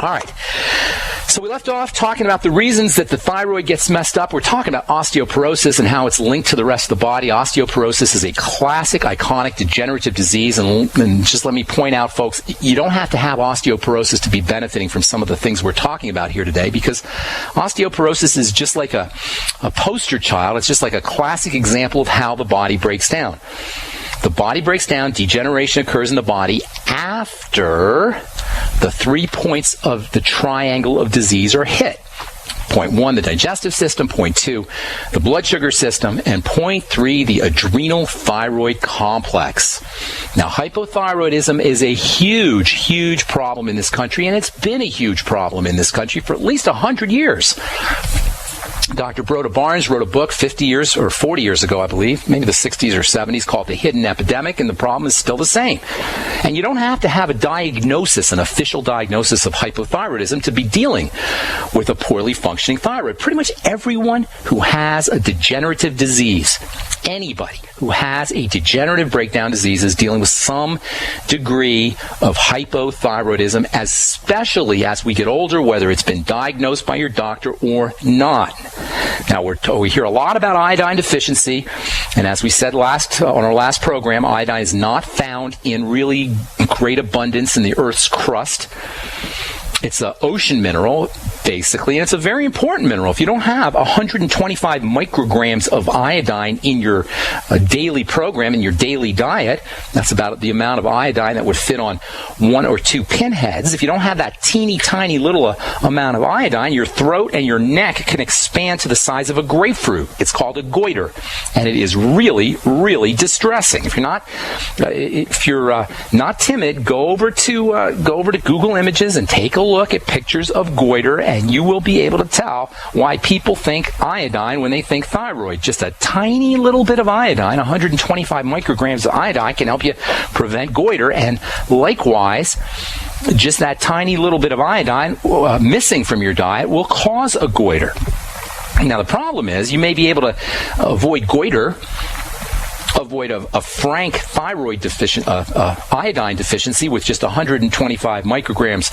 All right. So we left off talking about the reasons that the thyroid gets messed up. We're talking about osteoporosis and how it's linked to the rest of the body. Osteoporosis is a classic, iconic degenerative disease. And just let me point out, folks, you don't have to have osteoporosis to be benefiting from some of the things we're talking about here today, because osteoporosis is just like a poster child. It's just like a classic example of how the body breaks down. The body breaks down, degeneration occurs in the body after the 3 points of the triangle of disease are hit. Point 1, the digestive system. Point 2, the blood sugar system. And point 3, the adrenal thyroid complex. Now, hypothyroidism is a huge, huge problem in this country, and it's been a huge problem in this country for at least 100 years. Dr. Broda Barnes wrote a book 50 years or 40 years ago, I believe, maybe the 60s or 70s, called The Hidden Epidemic, and the problem is still the same. And you don't have to have a diagnosis, an official diagnosis of hypothyroidism to be dealing with a poorly functioning thyroid. Pretty much everyone who has a degenerative disease, anybody who has a degenerative breakdown disease, is dealing with some degree of hypothyroidism, especially as we get older, whether it's been diagnosed by your doctor or not. Now, we hear a lot about iodine deficiency, and as we said on our last program, iodine is not found in really great abundance in the Earth's crust. It's an ocean mineral, basically, and it's a very important mineral. If you don't have 125 micrograms of iodine in your daily program, in your daily diet, that's about the amount of iodine that would fit on 1 or 2 pinheads. If you don't have that teeny tiny little amount of iodine, your throat and your neck can expand to the size of a grapefruit. It's called a goiter, and it is really, really distressing. If you're not timid, go over to Google Images and take a look at pictures of goiter, and you will be able to tell why people think iodine when they think thyroid. Just a tiny little bit of iodine, 125 micrograms of iodine, can help you prevent goiter, and likewise, just that tiny little bit of iodine missing from your diet will cause a goiter. Now, the problem is you may be able to avoid goiter, avoid a frank thyroid iodine deficiency with just 125 micrograms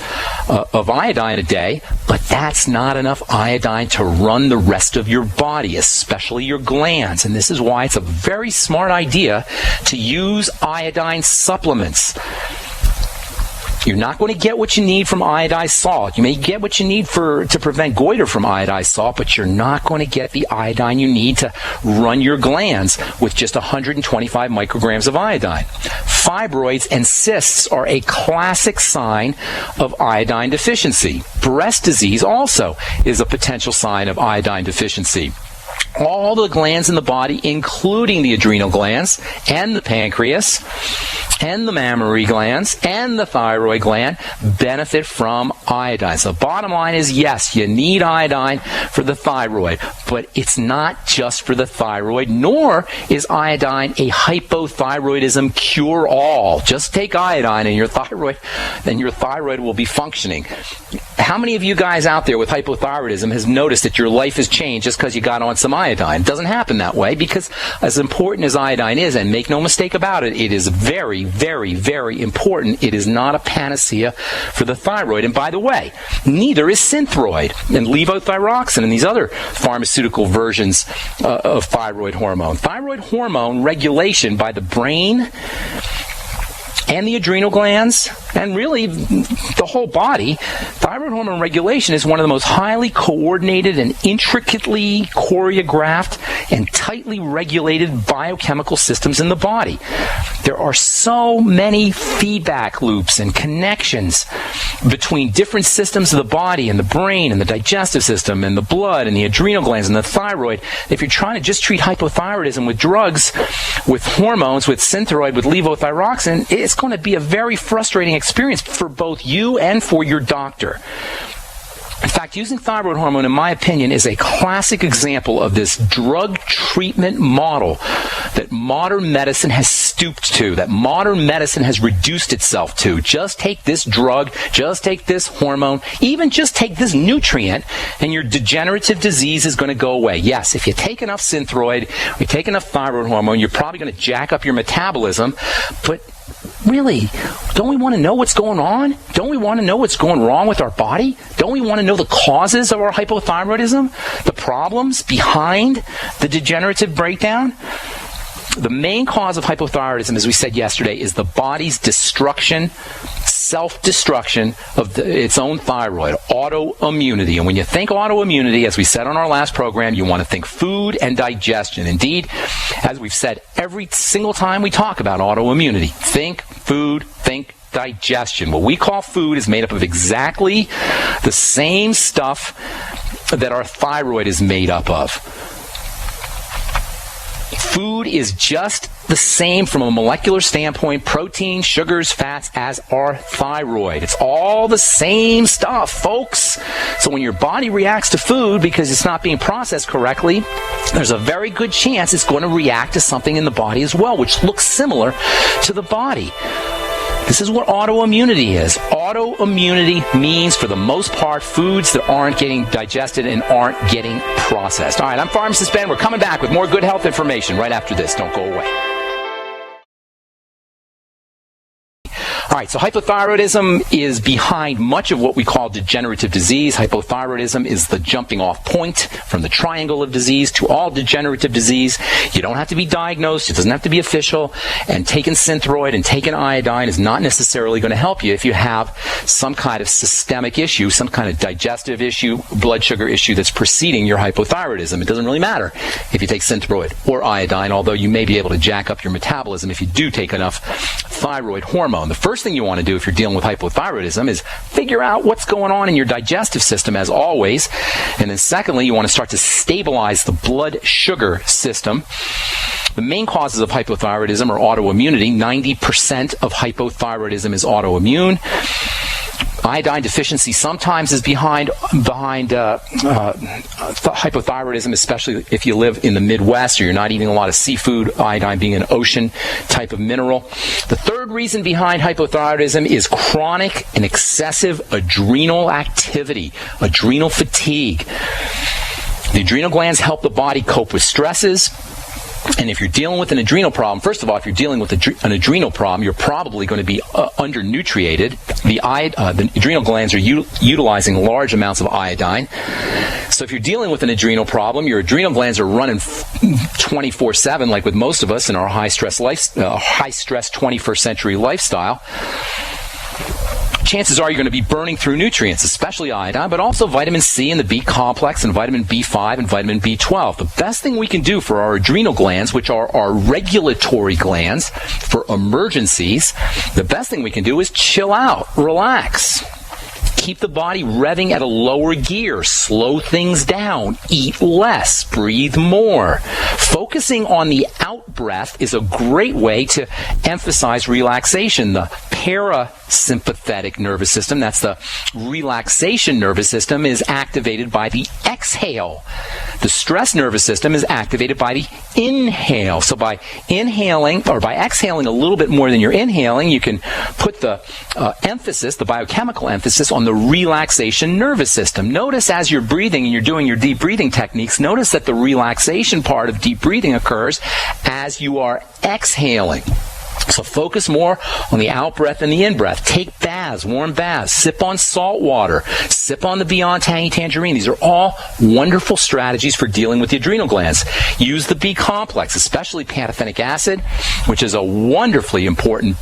of iodine a day, but that's not enough iodine to run the rest of your body, especially your glands. And this is why it's a very smart idea to use iodine supplements. You're not going to get what you need from iodized salt. You may get what you need to prevent goiter from iodized salt, but you're not going to get the iodine you need to run your glands with just 125 micrograms of iodine. Fibroids and cysts are a classic sign of iodine deficiency. Breast disease also is a potential sign of iodine deficiency. All the glands in the body, including the adrenal glands and the pancreas and the mammary glands and the thyroid gland, benefit from iodine. So the bottom line is, yes, you need iodine for the thyroid, but it's not just for the thyroid, nor is iodine a hypothyroidism cure-all. Just take iodine and your thyroid will be functioning. How many of you guys out there with hypothyroidism has noticed that your life has changed just because you got on some iodine? It doesn't happen that way, because as important as iodine is, and make no mistake about it, it is very, very, very important, it is not a panacea for the thyroid. And by the way, neither is Synthroid and levothyroxine and these other pharmaceutical versions of thyroid hormone. Thyroid hormone regulation by the brain and the adrenal glands, and really the whole body, thyroid hormone regulation is one of the most highly coordinated and intricately choreographed and tightly regulated biochemical systems in the body. There are so many feedback loops and connections between different systems of the body and the brain and the digestive system and the blood and the adrenal glands and the thyroid. If you're trying to just treat hypothyroidism with drugs, with hormones, with Synthroid, with levothyroxine, it's going to be a very frustrating experience for both you and for your doctor. In fact, using thyroid hormone, in my opinion, is a classic example of this drug treatment model that modern medicine has stooped to, that modern medicine has reduced itself to. Just take this drug, just take this hormone, even just take this nutrient, and your degenerative disease is going to go away. Yes, if you take enough Synthroid, you take enough thyroid hormone, you're probably going to jack up your metabolism, but really, don't we want to know what's going on? Don't we want to know what's going wrong with our body? Don't we want to know the causes of our hypothyroidism? The problems behind the degenerative breakdown? The main cause of hypothyroidism, as we said yesterday, is the body's destruction, self-destruction of its own thyroid, autoimmunity. And when you think autoimmunity, as we said on our last program, you want to think food and digestion. Indeed, as we've said every single time we talk about autoimmunity, think food, think digestion. What we call food is made up of exactly the same stuff that our thyroid is made up of. Food is just the same from a molecular standpoint, protein, sugars, fats, as our thyroid. It's all the same stuff, folks. So when your body reacts to food because it's not being processed correctly, there's a very good chance it's going to react to something in the body as well, which looks similar to the body. This is what autoimmunity is. Autoimmunity means, for the most part, foods that aren't getting digested and aren't getting processed. All right, I'm Pharmacist Ben. We're coming back with more good health information right after this. Don't go away. All right, so hypothyroidism is behind much of what we call degenerative disease. Hypothyroidism is the jumping off point from the triangle of disease to all degenerative disease. You don't have to be diagnosed. It doesn't have to be official. And taking Synthroid and taking iodine is not necessarily going to help you if you have some kind of systemic issue, some kind of digestive issue, blood sugar issue that's preceding your hypothyroidism. It doesn't really matter if you take Synthroid or iodine, although you may be able to jack up your metabolism if you do take enough thyroid hormone. The first thing you want to do if you're dealing with hypothyroidism is figure out what's going on in your digestive system, as always. And then secondly, you want to start to stabilize the blood sugar system. The main causes of hypothyroidism are autoimmunity. 90% of hypothyroidism is autoimmune. Iodine deficiency sometimes is behind hypothyroidism, especially if you live in the Midwest or you're not eating a lot of seafood, iodine being an ocean type of mineral. The third reason behind hypothyroidism is chronic and excessive adrenal activity, adrenal fatigue. The adrenal glands help the body cope with stresses. And if you're dealing with an adrenal problem, first of all, if you're dealing with an adrenal problem, you're probably going to be undernutriated. The adrenal glands are utilizing large amounts of iodine. So if you're dealing with an adrenal problem, your adrenal glands are running 24/7, like with most of us in our high-stress 21st century lifestyle. Chances are you're going to be burning through nutrients, especially iodine, but also vitamin C and the B complex and vitamin B5 and vitamin B12. The best thing we can do for our adrenal glands, which are our regulatory glands for emergencies, the best thing we can do is chill out, relax. Keep the body revving at a lower gear. Slow things down. Eat less. Breathe more. Focusing on the out breath is a great way to emphasize relaxation. The parasympathetic nervous system, that's the relaxation nervous system, is activated by the exhale. The stress nervous system is activated by the inhale. So by inhaling or by exhaling a little bit more than you're inhaling, you can put the emphasis, the biochemical emphasis, on the relaxation nervous system. Notice as you're breathing and you're doing your deep breathing techniques, notice that the relaxation part of deep breathing occurs as you are exhaling. So focus more on the out-breath and the in-breath. Take baths, warm baths. Sip on salt water. Sip on the Beyond Tangy Tangerine. These are all wonderful strategies for dealing with the adrenal glands. Use the B complex, especially pantothenic acid, which is a wonderfully important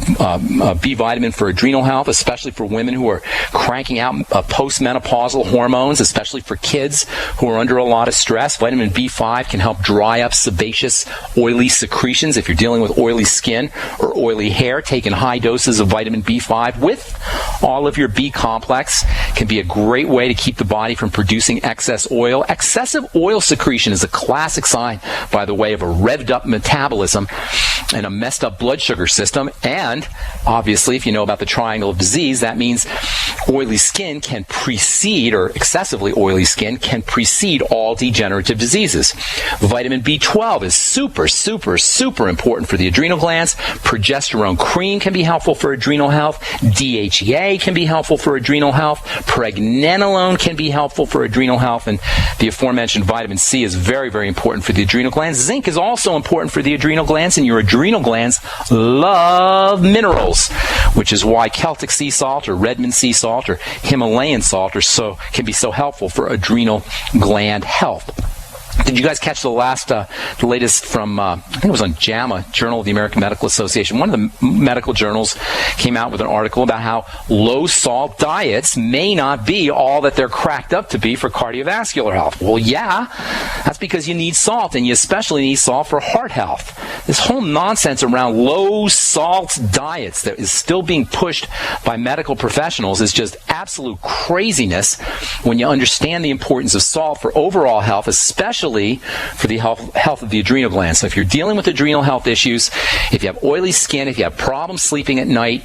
B vitamin for adrenal health, especially for women who are cranking out postmenopausal hormones, especially for kids who are under a lot of stress. Vitamin B5 can help dry up sebaceous, oily secretions if you're dealing with oily skin or oily hair, taking high doses of vitamin B5 with all of your B complex can be a great way to keep the body from producing excess oil. Excessive oil secretion is a classic sign, by the way, of a revved up metabolism and a messed up blood sugar system. And obviously, if you know about the triangle of disease, that means oily skin can precede, or excessively oily skin can precede all degenerative diseases. Vitamin B12 is super important for the adrenal glands. Progesterone cream can be helpful for adrenal health. DHEA can be helpful for adrenal health. Pregnenolone can be helpful for adrenal health. And the aforementioned vitamin C is very important for the adrenal glands. Zinc is also important for the adrenal glands, and your adrenal glands love minerals, which is why Celtic sea salt or Redmond sea salt or Himalayan salt can be so helpful for adrenal gland health. Did you guys catch the latest from, I think it was on JAMA, Journal of the American Medical Association? One of the medical journals came out with an article about how low-salt diets may not be all that they're cracked up to be for cardiovascular health. Well, yeah, that's because you need salt, and you especially need salt for heart health. This whole nonsense around low-salt diets that is still being pushed by medical professionals is just absolute craziness when you understand the importance of salt for overall health, especially for the health of the adrenal glands. So if you're dealing with adrenal health issues, if you have oily skin, if you have problems sleeping at night,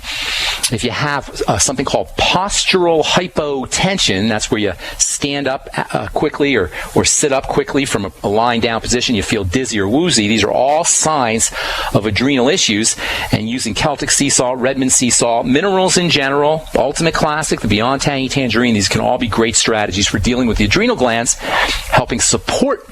if you have something called postural hypotension, that's where you stand up quickly or sit up quickly from a lying down position, you feel dizzy or woozy, these are all signs of adrenal issues. And using Celtic sea salt, Redmond sea salt, minerals in general, the Ultimate Classic, the Beyond Tangy Tangerine, these can all be great strategies for dealing with the adrenal glands, helping support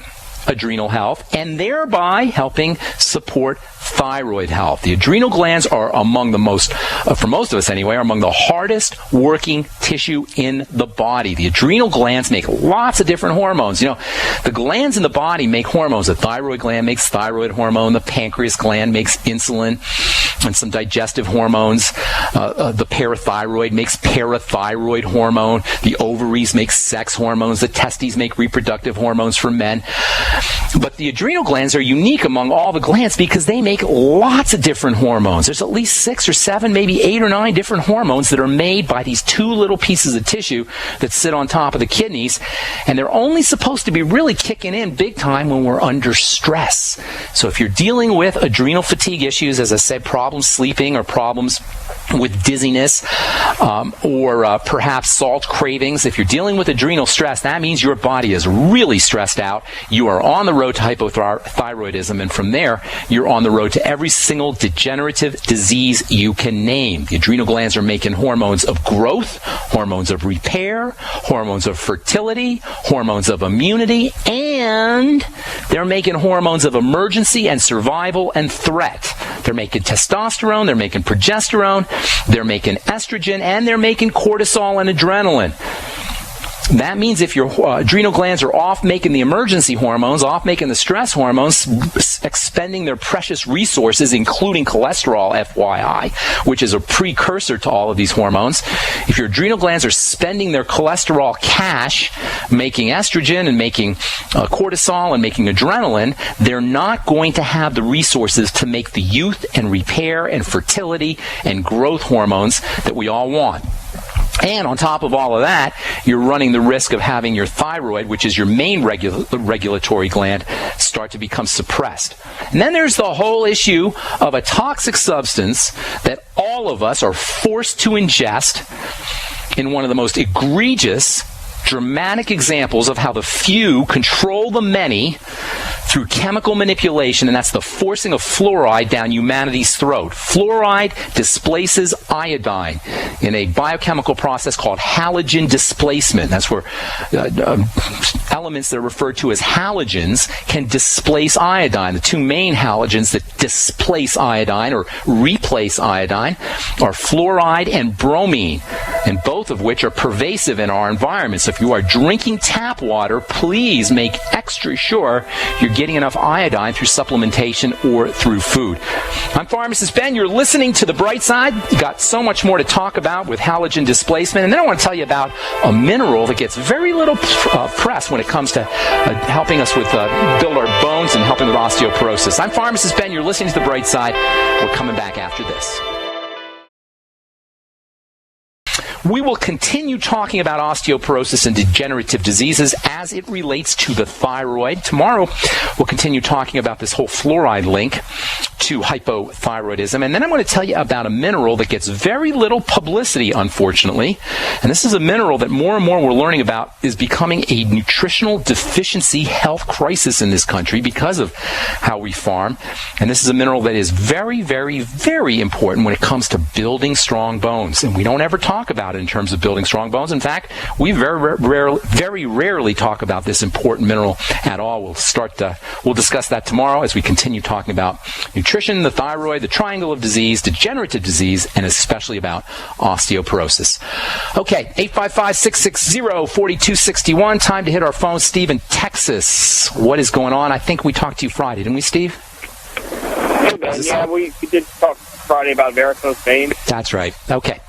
adrenal health, and thereby helping support thyroid health. The adrenal glands are among the most, for most of us anyway, are among the hardest working tissue in the body. The adrenal glands make lots of different hormones. You know, the glands in the body make hormones. The thyroid gland makes thyroid hormone. The pancreas gland makes insulin and some digestive hormones. The parathyroid makes parathyroid hormone. The ovaries make sex hormones. The testes make reproductive hormones for men. But the adrenal glands are unique among all the glands because they make lots of different hormones. There's at least 6 or 7, maybe 8 or 9 different hormones that are made by these 2 little pieces of tissue that sit on top of the kidneys, and they're only supposed to be really kicking in big time when we're under stress. So if you're dealing with adrenal fatigue issues, as I said, problems sleeping or problems with dizziness or perhaps salt cravings, if you're dealing with adrenal stress, that means your body is really stressed out. You are on the road to hypothyroidism, and from there, you're on the road to every single degenerative disease you can name. The adrenal glands are making hormones of growth, hormones of repair, hormones of fertility, hormones of immunity, and they're making hormones of emergency and survival and threat. They're making testosterone, they're making progesterone, they're making estrogen, and they're making cortisol and adrenaline. That means if your adrenal glands are off making the emergency hormones, off making the stress hormones, expending their precious resources, including cholesterol, FYI, which is a precursor to all of these hormones. If your adrenal glands are spending their cholesterol cash making estrogen and making cortisol and making adrenaline, they're not going to have the resources to make the youth and repair and fertility and growth hormones that we all want. And on top of all of that, you're running the risk of having your thyroid, which is your main regulatory gland, start to become suppressed. And then there's the whole issue of a toxic substance that all of us are forced to ingest in one of the most egregious, dramatic examples of how the few control the many through chemical manipulation, and that's the forcing of fluoride down humanity's throat. Fluoride displaces iodine in a biochemical process called halogen displacement. That's where elements that are referred to as halogens can displace iodine. The 2 main halogens that displace iodine or replace iodine are fluoride and bromine, and both of which are pervasive in our environment. So if you are drinking tap water, please make extra sure you're getting enough iodine through supplementation or through food. I'm Pharmacist Ben. You're listening to The Bright Side. Got so much more to talk about with halogen displacement. And then I want to tell you about a mineral that gets very little press when it comes to helping us with build our bones and helping with osteoporosis. I'm Pharmacist Ben. You're listening to The Bright Side. We're coming back after this. We will continue talking about osteoporosis and degenerative diseases as it relates to the thyroid. Tomorrow, we'll continue talking about this whole fluoride link to hypothyroidism. And then I'm going to tell you about a mineral that gets very little publicity, unfortunately. And this is a mineral that more and more we're learning about is becoming a nutritional deficiency health crisis in this country because of how we farm. And this is a mineral that is very, very, very important when it comes to building strong bones. And we don't ever talk about it in terms of building strong bones. In fact, we very rarely talk about this important mineral at all. We'll discuss that tomorrow as we continue talking about nutrition, the thyroid, the triangle of disease, degenerative disease, and especially about osteoporosis. Okay, 855-660-4261. Time to hit our phone. Steve in Texas. What is going on? I think we talked to you Friday, didn't we, Steve? Hey, Ben. Yeah, we did talk Friday about varicose veins. That's right. Okay.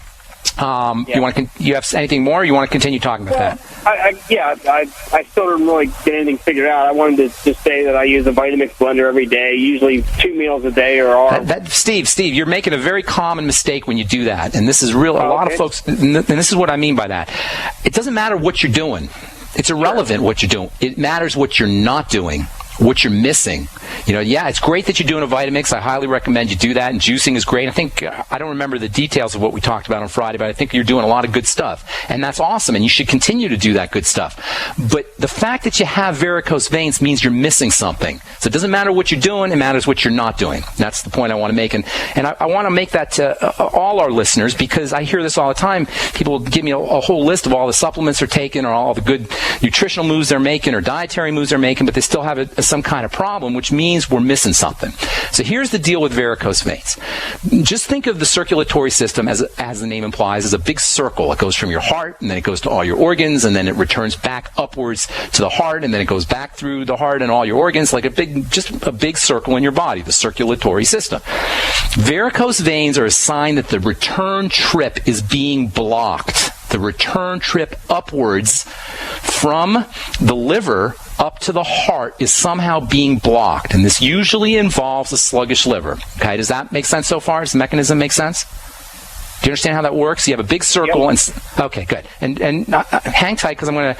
You have anything more, or you want to continue talking about that? I still don't really get anything figured out. I wanted to just say that I use a Vitamix blender every day, usually 2 meals a day or Steve, you're making a very common mistake when you do that, and this is real. A lot of folks, and this is what I mean by that. It doesn't matter what you're doing. It's irrelevant what you're doing. It matters what you're not doing, what you're missing. It's great that you're doing a Vitamix. I highly recommend you do that, and juicing is great. I don't remember the details of what we talked about on Friday, but I think you're doing a lot of good stuff, and that's awesome, and you should continue to do that good stuff. But the fact that you have varicose veins means you're missing something. So it doesn't matter what you're doing, it matters what you're not doing. That's the point I want to make, and I want to make that to all our listeners, because I hear this all the time. People give me a whole list of all the supplements they're taking or all the good nutritional moves they're making or dietary moves they're making, but they still have some kind of problem, which means we're missing something. So here's the deal with varicose veins. Just think of the circulatory system, as the name implies, as a big circle. It goes from your heart, and then it goes to all your organs, and then it returns back upwards to the heart, and then it goes back through the heart and all your organs, like a big circle in your body, the circulatory system. Varicose veins are a sign that the return trip is being blocked. The return trip upwards from the liver up to the heart is somehow being blocked, and this usually involves a sluggish liver. Okay, does that make sense so far? Does the mechanism make sense? Do you understand how that works? You have a big circle, and okay, good. And hang tight, because I'm going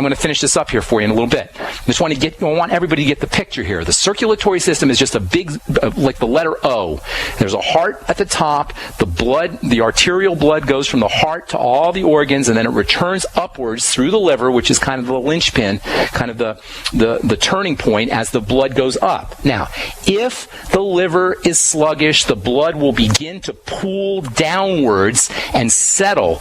to finish this up here for you in a little bit. I want everybody to get the picture here. The circulatory system is just a big, like the letter O. There's a heart at the top. The arterial blood goes from the heart to all the organs, and then it returns upwards through the liver, which is kind of the linchpin, kind of the turning point as the blood goes up. Now, if the liver is sluggish, the blood will begin to pool downwards and settle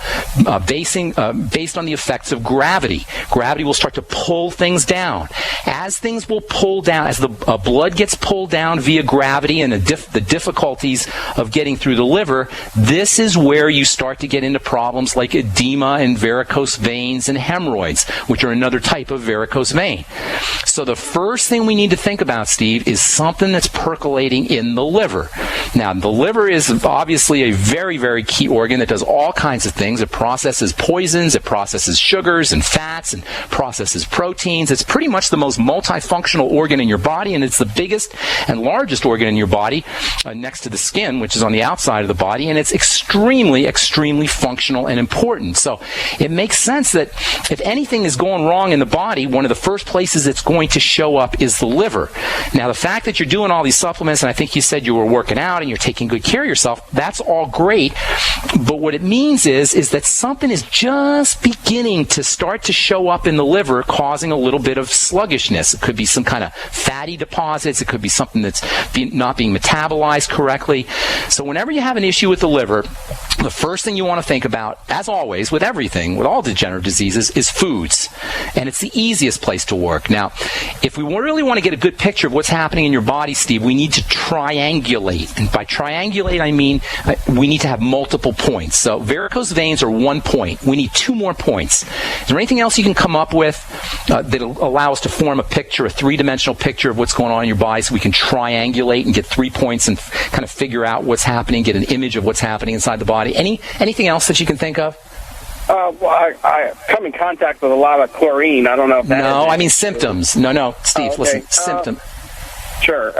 based on the effects of gravity. Gravity will start to pull things down. As things will pull down, as the blood gets pulled down via gravity and the difficulties of getting through the liver, this is where you start to get into problems like edema and varicose veins and hemorrhoids, which are another type of varicose vein. So the first thing we need to think about, Steve, is something that's percolating in the liver. Now, the liver is obviously a very, very key organ that does all kinds of things. It processes poisons, it processes sugars and fats, and processes proteins. It's pretty much the most multifunctional organ in your body, and it's the biggest and largest organ in your body next to the skin, which is on the outside of the body, and it's extremely, extremely functional and important. So it makes sense that if anything is going wrong in the body, one of the first places it's going to show up is the liver. Now, the fact that you're doing all these supplements, and I think you said you were working out and you're taking good care of yourself, that's all great. But what it means is that something is just beginning to start to show up in the liver, causing a little bit of sluggishness. It could be some kind of fatty deposits. It could be something that's not being metabolized correctly. So whenever you have an issue with the liver, the first thing you want to think about, as always, with everything, with all degenerative diseases, is foods. And it's the easiest place to work. Now, if we really want to get a good picture of what's happening in your body, Steve, we need to triangulate. And by triangulate, I mean we need to have multiple points. So varicose veins are 1 point. We need 2 more points. Is there anything else you can come up with that'll allow us to form a picture, a three-dimensional picture of what's going on in your body, so we can triangulate and get 3 points and kind of figure out what's happening, get an image of what's happening inside the body. Anything else that you can think of? Well, I come in contact with a lot of chlorine. I don't know if that No, I mean symptoms. No, Steve, okay. Listen, symptoms. Sure.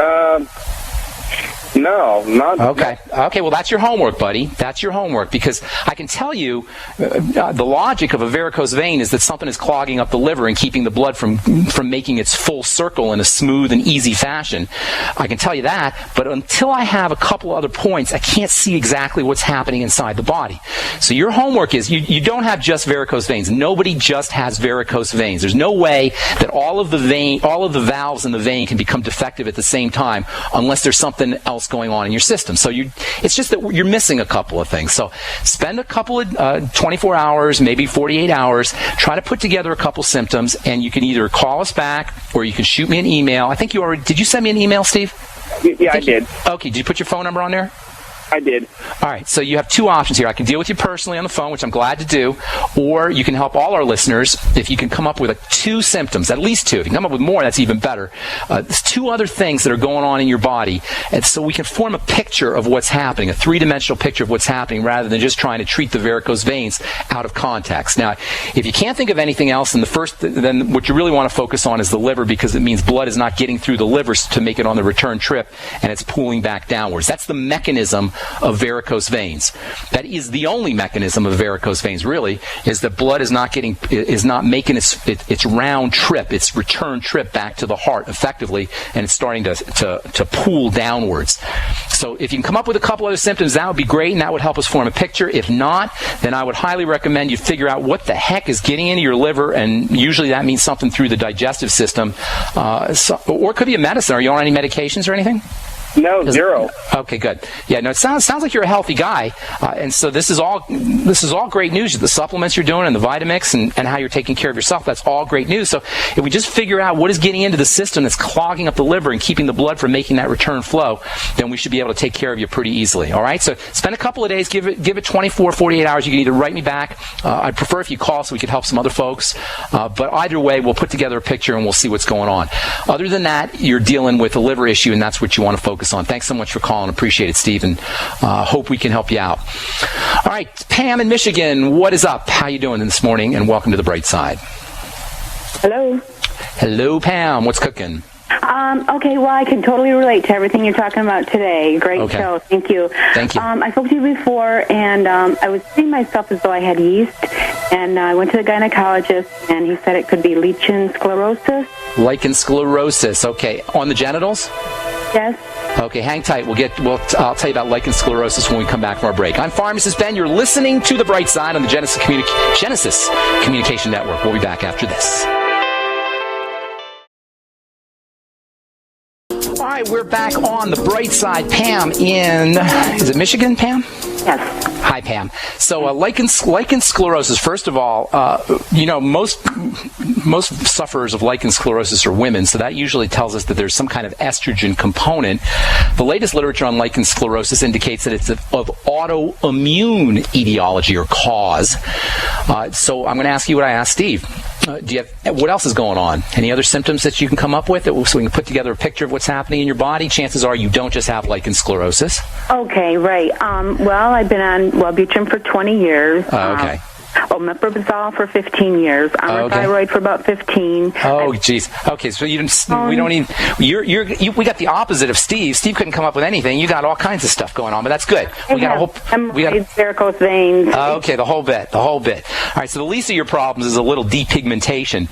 No, not. Okay, well, that's your homework, buddy. That's your homework, because I can tell you the logic of a varicose vein is that something is clogging up the liver and keeping the blood from making its full circle in a smooth and easy fashion. I can tell you that, but until I have a couple other points, I can't see exactly what's happening inside the body. So your homework is you don't have just varicose veins. Nobody just has varicose veins. There's no way that all of the valves in the vein can become defective at the same time unless there's something else going on in your system. So it's just that you're missing a couple of things. So spend a couple of 24 hours, maybe 48 hours, try to put together a couple symptoms, and you can either call us back or you can shoot me an email. I think did you send me an email, Steve? Yeah, I did. Okay, did you put your phone number on there? I did. All right, so you have two options here. I can deal with you personally on the phone, which I'm glad to do, or you can help all our listeners if you can come up with two symptoms, at least two. If you can come up with more, that's even better. There's two other things that are going on in your body, and so we can form a picture of what's happening, a three-dimensional picture of what's happening, rather than just trying to treat the varicose veins out of context. Now, if you can't think of anything else, then what you really want to focus on is the liver, because it means blood is not getting through the liver to make it on the return trip, and it's pooling back downwards. That's the mechanism of varicose veins. That is the only mechanism of varicose veins, really, is that blood is not making its round trip, its return trip back to the heart effectively, and it's starting to pool downwards. So if you can come up with a couple other symptoms, that would be great, and that would help us form a picture. If not, then I would highly recommend you figure out what the heck is getting into your liver, and usually that means something through the digestive system, or it could be a medicine. Are you on any medications or anything? No, zero. Okay, good. Yeah, no, it sounds like you're a healthy guy, and so this is all great news. The supplements you're doing and the Vitamix and how you're taking care of yourself, that's all great news. So if we just figure out what is getting into the system that's clogging up the liver and keeping the blood from making that return flow, then we should be able to take care of you pretty easily. All right, so spend a couple of days, give it 24, 48 hours. You can either write me back. I'd prefer if you call so we could help some other folks, but either way, we'll put together a picture and we'll see what's going on. Other than that, you're dealing with a liver issue, and that's what you want to focus on. Thanks so much for calling. Appreciate it, Steve, and hope we can help you out. All right, Pam in Michigan, what is up? How you doing this morning? And welcome to the bright side. Hello. Hello, Pam. What's cooking? Okay, well, I can totally relate to everything you're talking about today. Great show. Thank you. Thank you. I spoke to you before, and I was seeing myself as though I had yeast, and I went to the gynecologist, and he said it could be Lichen sclerosis. Lichen sclerosis. Okay. On the genitals? Yes. Okay, hang tight. I'll tell you about lichen sclerosis when we come back from our break. I'm Pharmacist Ben. You're listening to The Bright Side on the Genesis Communication Network. We'll be back after this. All right, we're back on The Bright Side. Pam is it Michigan, Pam? Yes. Hi, Pam. So lichen sclerosis, first of all, most sufferers of lichen sclerosis are women, so that usually tells us that there's some kind of estrogen component. The latest literature on lichen sclerosis indicates that it's of autoimmune etiology or cause. So I'm going to ask you what I asked Steve. What else is going on? Any other symptoms that you can come up with so we can put together a picture of what's happening in your body? Chances are you don't just have lichen sclerosis. Okay, right. Well, I've been on Wellbutrin for 20 years. Okay. Omeprazole for 15 years. Thyroid for about 15. Oh, geez. Okay, so we don't even. We got the opposite of Steve. Steve couldn't come up with anything. You got all kinds of stuff going on, but that's good. We got varicose veins. Okay, the whole bit. All right. So the least of your problems is a little depigmentation,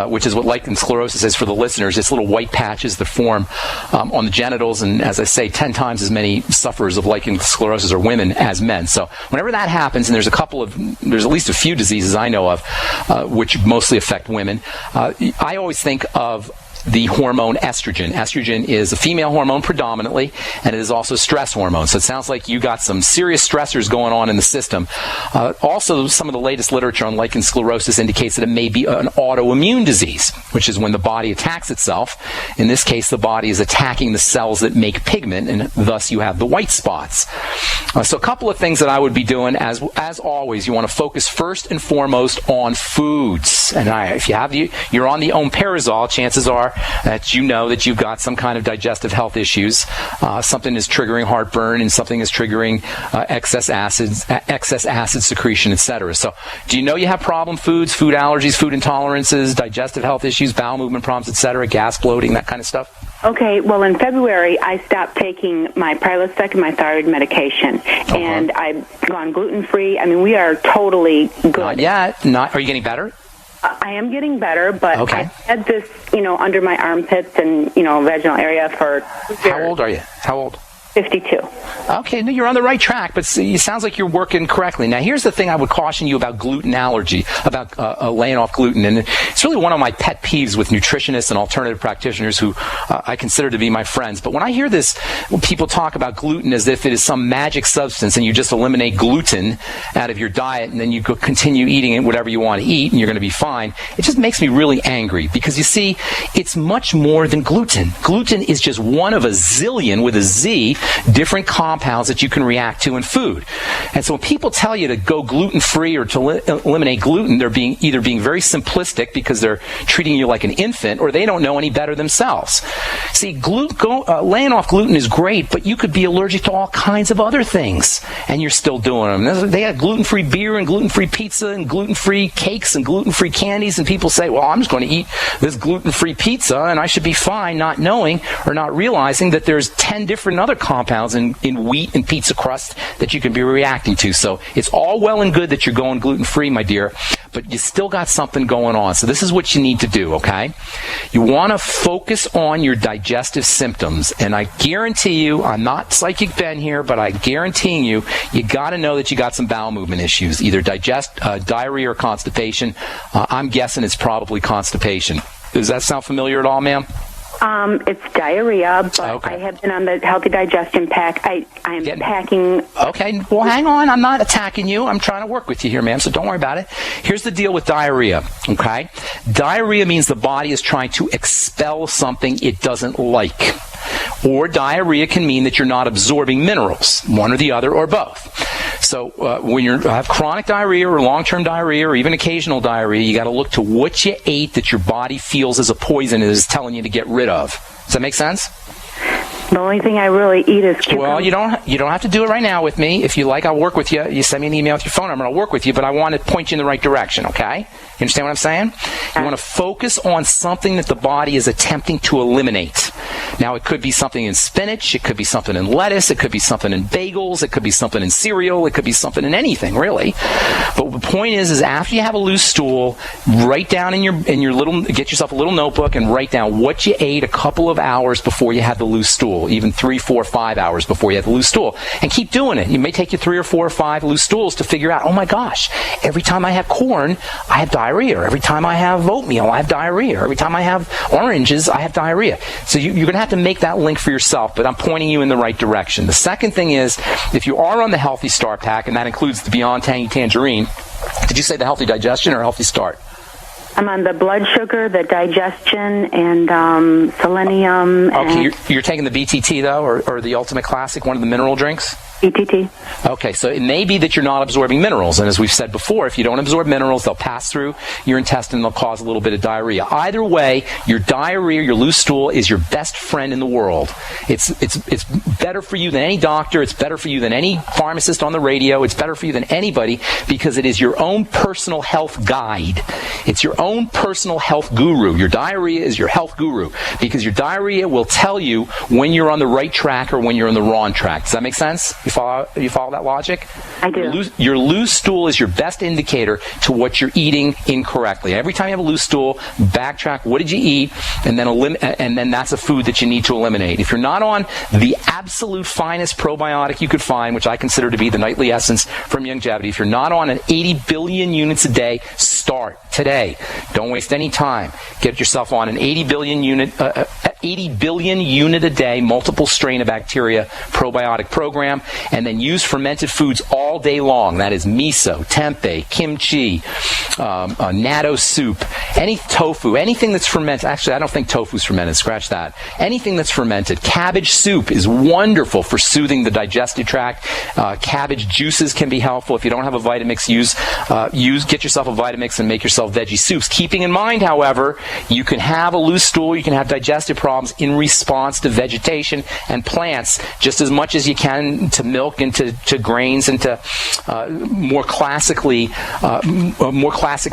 which is what lichen sclerosis is for the listeners. It's little white patches that form on the genitals, and as I say, 10 times as many sufferers of lichen sclerosis are women as men. So whenever that happens, and there's at least a few diseases I know of which mostly affect women. I always think of the hormone estrogen. Estrogen is a female hormone predominantly, and it is also a stress hormone. So it sounds like you got some serious stressors going on in the system. Also, some of the latest literature on lichen sclerosis indicates that it may be an autoimmune disease, which is when the body attacks itself. In this case, the body is attacking the cells that make pigment, and thus you have the white spots. So a couple of things that I would be doing, as always, you want to focus first and foremost on foods. And if you're on the omeprazole, chances are that you know that you've got some kind of digestive health issues. Something is triggering heartburn, and something is triggering excess acid secretion, etc. So do you know you have problem foods, food allergies, food intolerances, digestive health issues, bowel movement problems, etc., gas, bloating, that kind of stuff? Okay, well, in February, I stopped taking my Prilosec and my thyroid medication, and I've gone gluten-free. I mean, we are totally good. Not yet. Are you getting better? I am getting better, but okay. I had this, under my armpits and, vaginal area for... How old are you? How old? 52. Okay, no, you're on the right track, but it sounds like you're working correctly. Now, here's the thing I would caution you about gluten allergy, about laying off gluten. And it's really one of my pet peeves with nutritionists and alternative practitioners who I consider to be my friends. But when I hear this, when people talk about gluten as if it is some magic substance and you just eliminate gluten out of your diet and then you continue eating it, whatever you want to eat, and you're going to be fine, it just makes me really angry because, you see, it's much more than gluten. Gluten is just one of a zillion, with a Z, different compounds that you can react to in food. And so when people tell you to go gluten-free or to eliminate gluten, they're either being very simplistic because they're treating you like an infant, or they don't know any better themselves. See, laying off gluten is great, but you could be allergic to all kinds of other things, and you're still doing them. They have gluten-free beer and gluten-free pizza and gluten-free cakes and gluten-free candies, and people say, well, I'm just going to eat this gluten-free pizza, and I should be fine, not knowing or not realizing that there's 10 different other compounds in wheat and pizza crust that you can be reacting to. So it's all well and good that you're going gluten-free, my dear, but you still got something going on. So this is what you need to do, okay? You want to focus on your digestive symptoms. And I guarantee you, I'm not Psychic Ben here, but I guarantee you got to know that you got some bowel movement issues, either diarrhea or constipation. I'm guessing it's probably constipation. Does that sound familiar at all, ma'am? It's diarrhea, but okay. I have been on the Healthy Digestion Pack. I'm packing... Okay, well, hang on. I'm not attacking you. I'm trying to work with you here, ma'am, so don't worry about it. Here's the deal with diarrhea, okay? Diarrhea means the body is trying to expel something it doesn't like. Or diarrhea can mean that you're not absorbing minerals, one or the other or both. So when you have chronic diarrhea or long-term diarrhea or even occasional diarrhea, you got to look to what you ate that your body feels as a poison and is telling you to get rid of. Does that make sense? The only thing I really eat is cucumber. Well, you don't have to do it right now with me. If you like, I'll work with you. You send me an email with your phone number, and I'll work with you, but I want to point you in the right direction, okay? You understand what I'm saying? You want to focus on something that the body is attempting to eliminate. Now, it could be something in spinach, it could be something in lettuce, it could be something in bagels, it could be something in cereal, it could be something in anything, really. But the point is after you have a loose stool, write down in your little, get yourself a little notebook and write down what you ate a couple of hours before you had the loose stool, even 3, 4, 5 hours before you had the loose stool. And keep doing it. It may take you 3 or 4 or 5 loose stools to figure out, oh my gosh, every time I have corn, I have diarrhea. Every time I have oatmeal, I have diarrhea. Every time I have oranges, I have diarrhea. So you're going to have to make that link for yourself, but I'm pointing you in the right direction. The second thing is, if you are on the Healthy Start Pack, and that includes the Beyond Tangy Tangerine, did you say the Healthy Digestion or Healthy Start? I'm on the blood sugar, the digestion, and selenium. Okay, you're taking the BTT, though, or the Ultimate Classic, one of the mineral drinks? BTT. Okay, so it may be that you're not absorbing minerals, and as we've said before, if you don't absorb minerals, they'll pass through your intestine and they'll cause a little bit of diarrhea. Either way, your diarrhea, your loose stool, is your best friend in the world. It's better for you than any doctor. It's better for you than any pharmacist on the radio. It's better for you than anybody because it is your own personal health guide. It's your own personal health guru. Your diarrhea is your health guru because your diarrhea will tell you when you're on the right track or when you're on the wrong track. Does that make sense? You follow that logic? I do. Your loose stool is your best indicator to what you're eating incorrectly. Every time you have a loose stool, backtrack, what did you eat? And then that's a food that you need to eliminate. If you're not on the absolute finest probiotic you could find, which I consider to be the Nightly Essence from Youngevity, if you're not on an 80 billion units a day, start today. Don't waste any time. Get yourself on an 80 billion unit a day, multiple strain of bacteria probiotic program, and then use fermented foods all day long. That is miso, tempeh, kimchi, natto soup, any tofu, anything that's fermented. Actually, I don't think tofu's fermented. Scratch that. Anything that's fermented. Cabbage soup is wonderful for soothing the digestive tract. Cabbage juices can be helpful. If you don't have a Vitamix, get yourself a Vitamix and make yourself veggie soups. Keeping in mind, however, you can have a loose stool, you can have digestive problems in response to vegetation and plants just as much as you can to milk and to grains and to more classic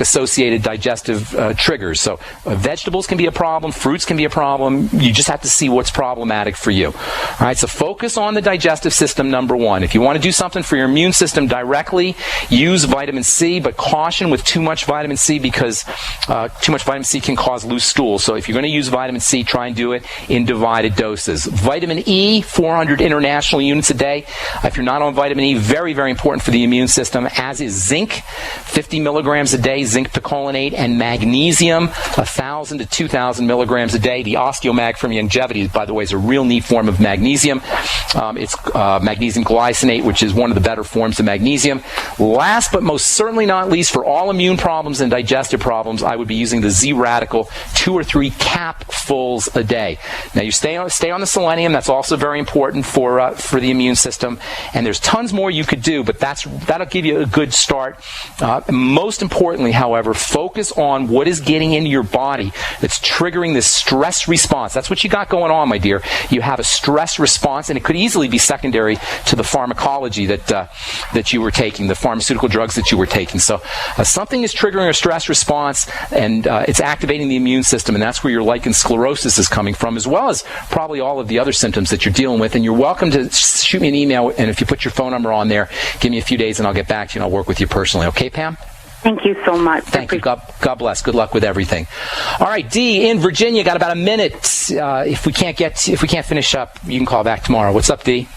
associated digestive triggers. So vegetables can be a problem, fruits can be a problem. You just have to see what's problematic for you. All right, so focus on the digestive system, number one. If you want to do something for your immune system directly, use vitamin C, but caution with too much vitamin C because too much vitamin C can cause loose stool. So if you're going to use vitamin C, try and do it in divided doses. Vitamin E, 400 international units a day. If you're not on vitamin E, very, very important for the immune system, as is zinc, 50 milligrams a day, zinc picolinate, and magnesium, 1,000 to 2,000 milligrams a day. The Osteomag from Youngevity, by the way, is a real neat form of magnesium. It's magnesium glycinate, which is one of the better forms of magnesium. Last but most certainly not least, for all immune problems and digestive problems, I would be using the Z-Radical 2 or 3 capfuls a day. Now, you stay on the selenium. That's also very important for the immune system. And there's tons more you could do, but that'll give you a good start. Most importantly, however, focus on what is getting into your body that's triggering this stress response. That's what you got going on, my dear. You have a stress response, and it could easily be secondary to the pharmacology that you were taking, the pharmaceutical drugs that you were taking. So something is triggering a stress response, and it's activating the immune system, and that's where your lichen sclerosis is coming from, as well as probably all of the other symptoms that you're dealing with. And you're welcome to shoot me an email, and if you put your phone number on there, give me a few days and I'll get back to you and I'll work with you personally. Okay, Pam? Thank you so much. Thank you. God bless. Good luck with everything. All right, Dee in Virginia, got about a minute. If we can't finish up, you can call back tomorrow. What's up, Dee?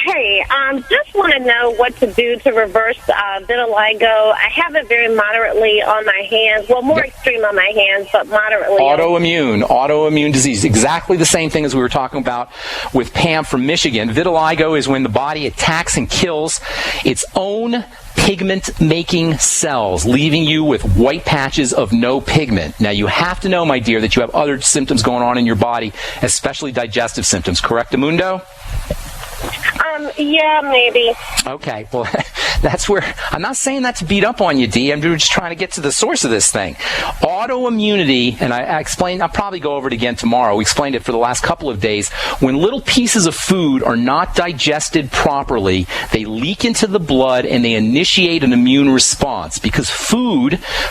Hey, just want to know what to do to reverse vitiligo. I have it very moderately on my hands. Well, more extreme on my hands, but moderately. Autoimmune disease. Exactly the same thing as we were talking about with Pam from Michigan. Vitiligo is when the body attacks and kills its own pigment-making cells, leaving you with white patches of no pigment. Now, you have to know, my dear, that you have other symptoms going on in your body, especially digestive symptoms. Correct, Amundo? Yeah, maybe. Okay, well, that's where, I'm not saying that to beat up on you, Dee. I'm just trying to get to the source of this thing. Autoimmunity, and I explained, I'll probably go over it again tomorrow. We explained it for the last couple of days. When little pieces of food are not digested properly, they leak into the blood and they initiate an immune response. Because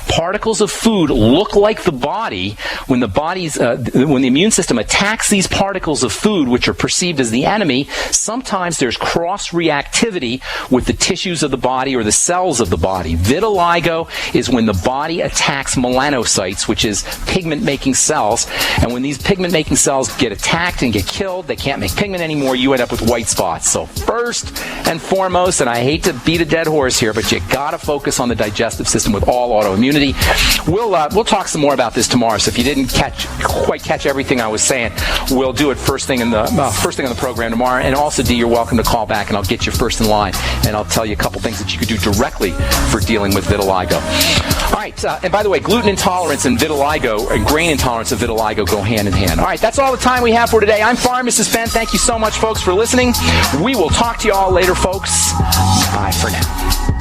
particles of food look like the body. When the immune system attacks these particles of food, which are perceived as the enemy, sometimes there's cross-reactivity with the tissues of the body or the cells of the body. Vitiligo is when the body attacks melanocytes, which is pigment-making cells. And when these pigment-making cells get attacked and get killed, they can't make pigment anymore. You end up with white spots. So first and foremost, and I hate to beat a dead horse here, but you got to focus on the digestive system with all autoimmunity. We'll talk some more about this tomorrow. So if you didn't quite catch everything I was saying, we'll do it first thing on the program tomorrow. And also, Dee, you're welcome to call back, and I'll get you first in line, and I'll tell you a couple things that you could do directly for dealing with vitiligo. All right, and by the way, gluten intolerance and vitiligo, and grain intolerance and vitiligo go hand in hand. All right, that's all the time we have for today. I'm Pharmacist Ben. Thank you so much, folks, for listening. We will talk to you all later, folks. Bye for now.